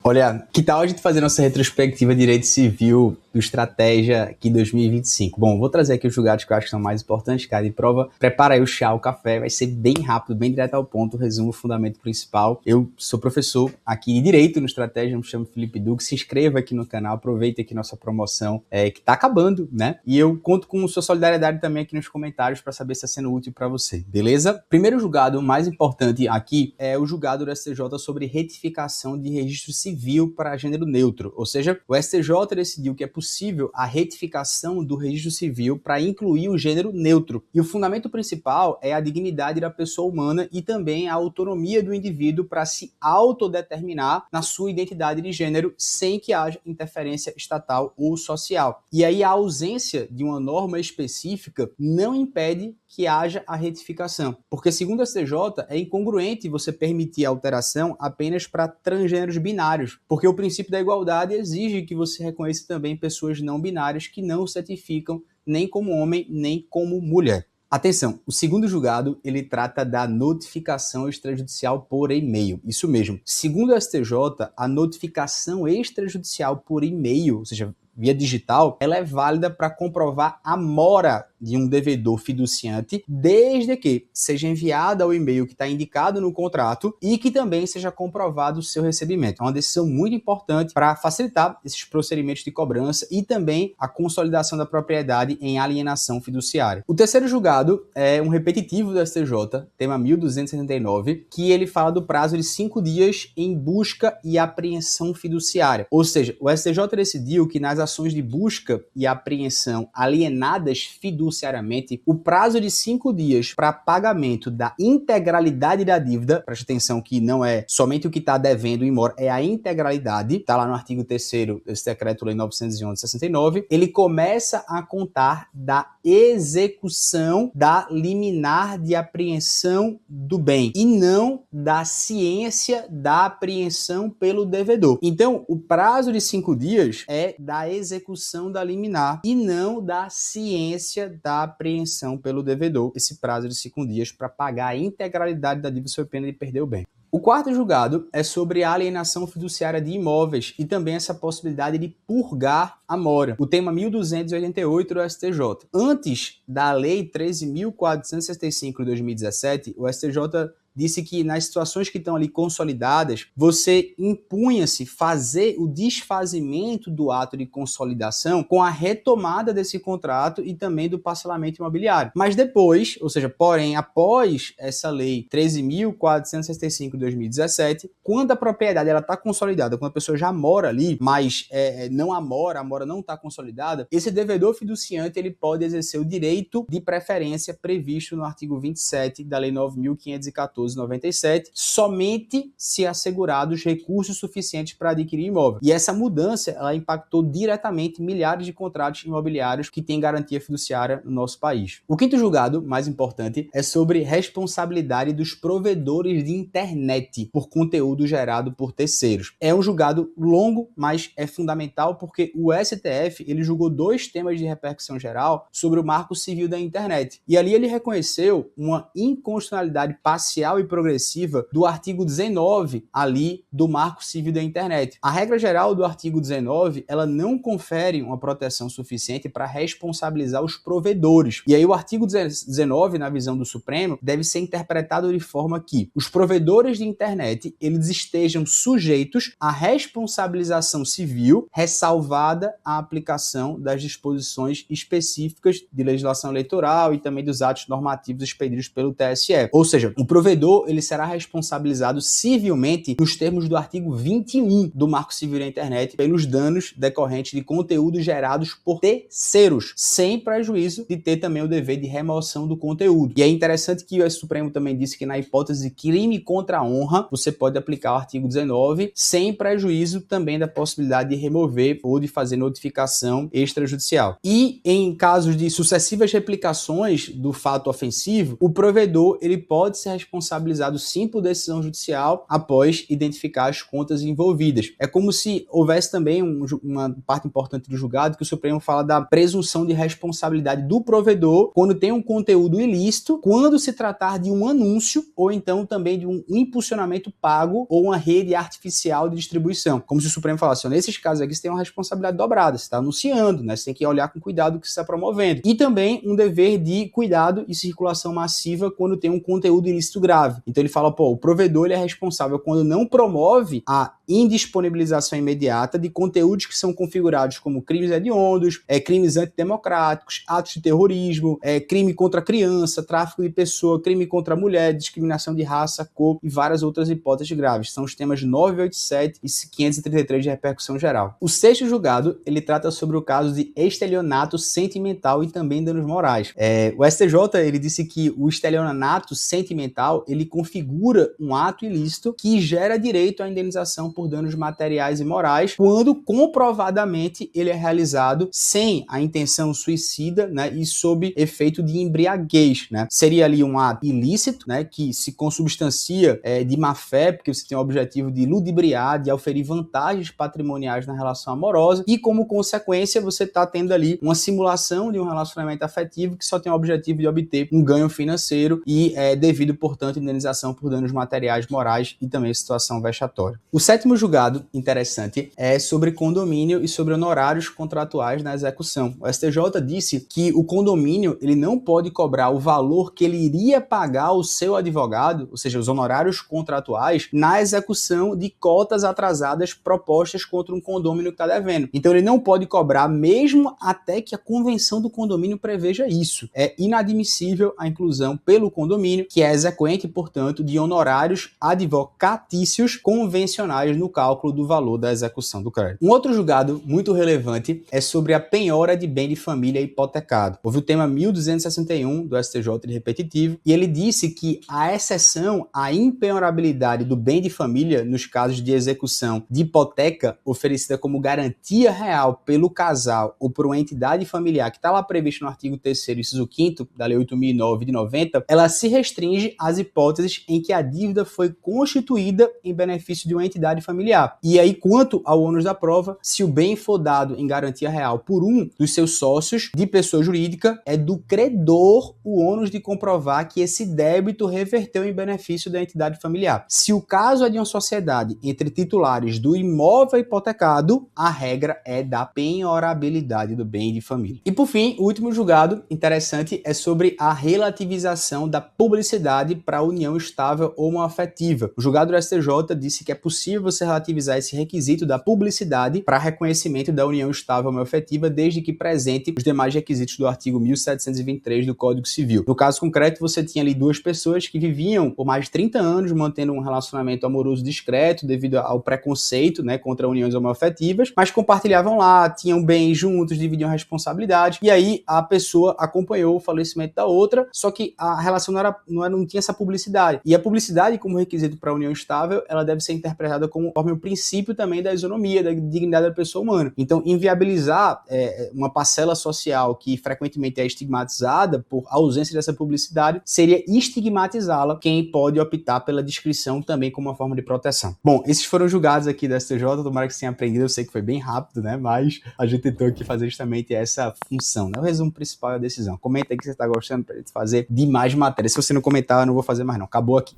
Olha, que tal a gente fazer nossa retrospectiva de Direito Civil do Estratégia aqui 2025? Bom, vou trazer aqui os julgados que eu acho que são mais importantes, cara, de prova. Prepara aí o chá, o café, vai ser bem rápido, bem direto ao ponto, resumo o fundamento principal. Eu sou professor aqui de Direito no Estratégia, me chamo Felipe Duque, se inscreva aqui no canal, aproveite aqui nossa promoção, que tá acabando, né? E eu conto com sua solidariedade também aqui nos comentários para saber se está sendo útil para você, beleza? Primeiro julgado mais importante aqui é o julgado do STJ sobre retificação de registro civil para gênero neutro, ou seja, o STJ decidiu que é possível a retificação do registro civil para incluir o gênero neutro. E o fundamento principal é a dignidade da pessoa humana e também a autonomia do indivíduo para se autodeterminar na sua identidade de gênero sem que haja interferência estatal ou social. E aí a ausência de uma norma específica não impede que haja a retificação, porque segundo a STJ é incongruente você permitir a alteração apenas para transgêneros binários, porque o princípio da igualdade exige que você reconheça também pessoas não binárias que não se certificam nem como homem nem como mulher. Atenção, o segundo julgado, ele trata da notificação extrajudicial por e-mail. Isso mesmo. Segundo a STJ, a notificação extrajudicial por e-mail, ou seja, via digital, ela é válida para comprovar a mora de um devedor fiduciante, desde que seja enviada ao e-mail que está indicado no contrato e que também seja comprovado o seu recebimento. É uma decisão muito importante para facilitar esses procedimentos de cobrança e também a consolidação da propriedade em alienação fiduciária. O terceiro julgado é um repetitivo do STJ, tema 1279, que ele fala do prazo de 5 dias em busca e apreensão fiduciária. Ou seja, o STJ decidiu que nas ações de busca e apreensão alienadas fiduciariamente, o prazo de 5 dias para pagamento da integralidade da dívida, preste atenção que não é somente o que está devendo em mora, é a integralidade, está lá no artigo 3º desse Decreto-Lei 911/69, ele começa a contar da execução da liminar de apreensão do bem e não da ciência da apreensão pelo devedor. Então, o prazo de 5 dias é da execução da liminar e não da ciência da apreensão pelo devedor, esse prazo de 5 dias para pagar a integralidade da dívida sob pena de perder o bem. O quarto julgado é sobre a alienação fiduciária de imóveis e também essa possibilidade de purgar a mora. O tema 1288 do STJ. Antes da Lei 13.465 de 2017, o STJ disse que nas situações que estão ali consolidadas, você impunha-se fazer o desfazimento do ato de consolidação com a retomada desse contrato e também do parcelamento imobiliário. Mas depois, ou seja, porém, após essa lei 13.465 de 2017, quando a propriedade está consolidada, quando a pessoa já mora ali, mas não a mora não está consolidada, esse devedor fiduciante ele pode exercer o direito de preferência previsto no artigo 27 da Lei 9.514/97, somente se assegurados recursos suficientes para adquirir imóvel. E essa mudança, ela impactou diretamente milhares de contratos imobiliários que têm garantia fiduciária no nosso país. O quinto julgado, mais importante, é sobre responsabilidade dos provedores de internet por conteúdo gerado por terceiros. É um julgado longo, mas é fundamental porque o STF, ele julgou 2 temas de repercussão geral sobre o Marco Civil da Internet. E ali ele reconheceu uma inconstitucionalidade parcial e progressiva do artigo 19 ali do Marco Civil da Internet. A regra geral do artigo 19, ela não confere uma proteção suficiente para responsabilizar os provedores. E aí o artigo 19, na visão do Supremo, deve ser interpretado de forma que os provedores de internet, eles estejam sujeitos à responsabilização civil, ressalvada a aplicação das disposições específicas de legislação eleitoral e também dos atos normativos expedidos pelo TSE. Ou seja, o provedor ele será responsabilizado civilmente nos termos do artigo 21 do Marco Civil da Internet pelos danos decorrentes de conteúdos gerados por terceiros, sem prejuízo de ter também o dever de remoção do conteúdo. E é interessante que o Supremo também disse que na hipótese de crime contra a honra, você pode aplicar o artigo 19 sem prejuízo também da possibilidade de remover ou de fazer notificação extrajudicial. E em casos de sucessivas replicações do fato ofensivo, o provedor ele pode ser responsabilizado responsabilizado sim por decisão judicial após identificar as contas envolvidas. É como se houvesse também uma parte importante do julgado que o Supremo fala da presunção de responsabilidade do provedor quando tem um conteúdo ilícito, quando se tratar de um anúncio ou então também de um impulsionamento pago ou uma rede artificial de distribuição. Como se o Supremo falasse, nesses casos aqui você tem uma responsabilidade dobrada, você está anunciando, né? Você tem que olhar com cuidado o que você está promovendo. E também um dever de cuidado e circulação massiva quando tem um conteúdo ilícito grave. Então ele fala, o provedor ele é responsável quando não promove a indisponibilização imediata de conteúdos que são configurados como crimes hediondos, crimes antidemocráticos, atos de terrorismo, crime contra a criança, tráfico de pessoa, crime contra a mulher, discriminação de raça, cor e várias outras hipóteses graves. São os temas 987 e 533 de repercussão geral. O sexto julgado, ele trata sobre o caso de estelionato sentimental e também danos morais. O STJ, ele disse que o estelionato sentimental, ele configura um ato ilícito que gera direito à indenização por danos materiais e morais, quando comprovadamente ele é realizado sem a intenção suicida, né, e sob efeito de embriaguez, né? Seria ali um ato ilícito, né, que se consubstancia de má fé, porque você tem o objetivo de ludibriar, de oferir vantagens patrimoniais na relação amorosa, e como consequência você está tendo ali uma simulação de um relacionamento afetivo que só tem o objetivo de obter um ganho financeiro e devido, portanto, indenização por danos materiais, morais e também situação vexatória. O sétimo julgado, interessante, é sobre condomínio e sobre honorários contratuais na execução. O STJ disse que o condomínio ele não pode cobrar o valor que ele iria pagar ao seu advogado, ou seja, os honorários contratuais, na execução de cotas atrasadas propostas contra um condomínio que está devendo. Então ele não pode cobrar mesmo até que a convenção do condomínio preveja isso. É inadmissível a inclusão pelo condomínio, que é exequente, portanto, de honorários advocatícios convencionais no cálculo do valor da execução do crédito. Um outro julgado muito relevante é sobre a penhora de bem de família hipotecado. Houve o tema 1261 do STJ de repetitivo e ele disse que a exceção à impenhorabilidade do bem de família nos casos de execução de hipoteca oferecida como garantia real pelo casal ou por uma entidade familiar que está lá previsto no artigo 3º, inciso 5º da Lei 8.009 de 90, ela se restringe às hipóteses em que a dívida foi constituída em benefício de uma entidade familiar. E aí, quanto ao ônus da prova, se o bem for dado em garantia real por um dos seus sócios de pessoa jurídica, é do credor o ônus de comprovar que esse débito reverteu em benefício da entidade familiar. Se o caso é de uma sociedade entre titulares do imóvel hipotecado, a regra é da penhorabilidade do bem de família. E por fim, o último julgado interessante é sobre a relativização da publicidade para a união estável homoafetiva. O julgado do STJ disse que é possível você relativizar esse requisito da publicidade para reconhecimento da união estável homoafetiva desde que presente os demais requisitos do artigo 1723 do Código Civil. No caso concreto, você tinha ali duas pessoas que viviam por mais de 30 anos mantendo um relacionamento amoroso discreto devido ao preconceito, né, contra uniões homoafetivas, mas compartilhavam lá, tinham bens juntos, dividiam responsabilidade, e aí a pessoa acompanhou o falecimento da outra, só que a relação não tinha essa publicidade. E a publicidade, como requisito para a união estável, ela deve ser interpretada como o princípio também da isonomia, da dignidade da pessoa humana. Então, inviabilizar uma parcela social que frequentemente é estigmatizada por ausência dessa publicidade seria estigmatizá-la, quem pode optar pela descrição também como uma forma de proteção. Bom, esses foram os julgados aqui da STJ, tomara que você tenha aprendido, eu sei que foi bem rápido, né, mas a gente tentou aqui fazer justamente essa função, né, o resumo principal é a decisão. Comenta aí que você está gostando pra gente fazer de mais matéria. Se você não comentar, eu não vou fazer mais não, acabou aqui.